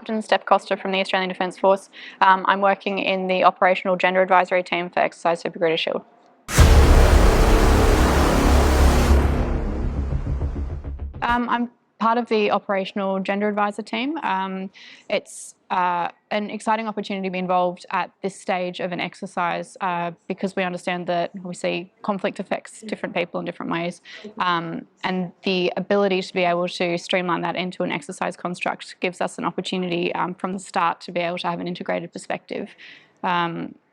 Captain Steph Costa from the Australian Defence Force. I'm working in the operational gender advisory team for exercise Super Guarda Shield. I'm part of the operational gender advisor team. It's an exciting opportunity to be involved at this stage of an exercise because we understand that obviously conflict affects different people in different ways, and the ability to be able to streamline that into an exercise construct gives us an opportunity from the start to be able to have an integrated perspective.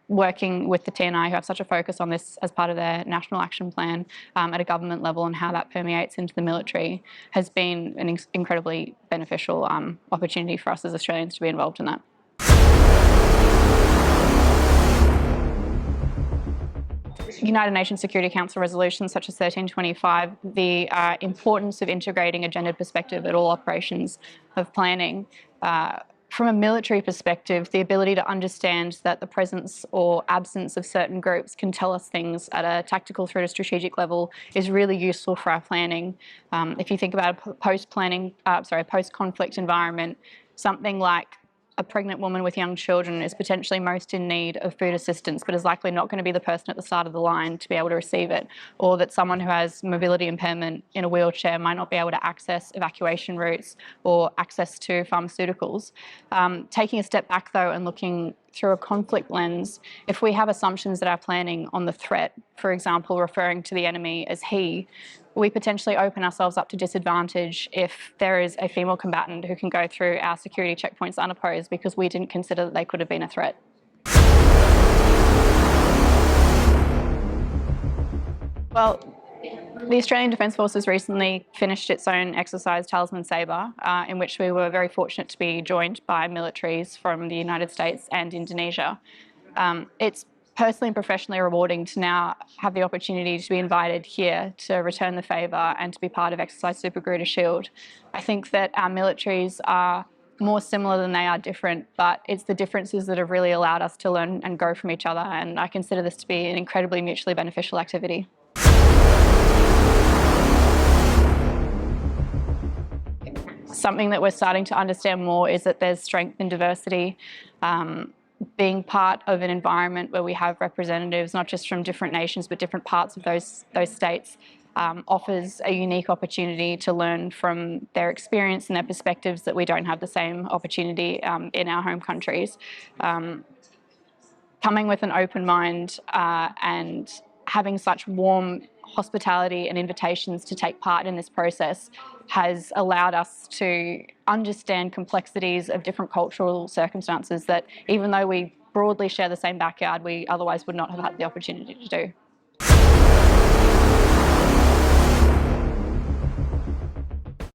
Working with the TNI, who have such a focus on this as part of their national action plan at a government level, and how that permeates into the military, has been an incredibly beneficial opportunity for us as Australians to be involved in that. United Nations Security Council resolutions such as 1325, the importance of integrating a gendered perspective at all operations of planning. From a military perspective, the ability to understand that the presence or absence of certain groups can tell us things at a tactical through to strategic level is really useful for our planning. If you think about a post-conflict environment, something like a pregnant woman with young children is potentially most in need of food assistance, but is likely not going to be the person at the start of the line to be able to receive it, or that someone who has mobility impairment in a wheelchair might not be able to access evacuation routes or access to pharmaceuticals. Taking a step back though and looking through a conflict lens, if we have assumptions that are planning on the threat, for example, referring to the enemy as he, we potentially open ourselves up to disadvantage if there is a female combatant who can go through our security checkpoints unopposed because we didn't consider that they could have been a threat. Well, the Australian Defence Force has recently finished its own exercise, Talisman Sabre, in which we were very fortunate to be joined by militaries from the United States and Indonesia. It's personally and professionally rewarding to now have the opportunity to be invited here to return the favour and to be part of exercise Super Guarda Shield. I think that our militaries are more similar than they are different, but it's the differences that have really allowed us to learn and grow from each other, and I consider this to be an incredibly mutually beneficial activity. Something that we're starting to understand more is that there's strength in diversity. Being part of an environment where we have representatives, not just from different nations, but different parts of those states, offers a unique opportunity to learn from their experience and their perspectives that we don't have the same opportunity in our home countries. Coming with an open mind and having such warm hospitality and invitations to take part in this process has allowed us to understand complexities of different cultural circumstances that, even though we broadly share the same backyard, we otherwise would not have had the opportunity to do.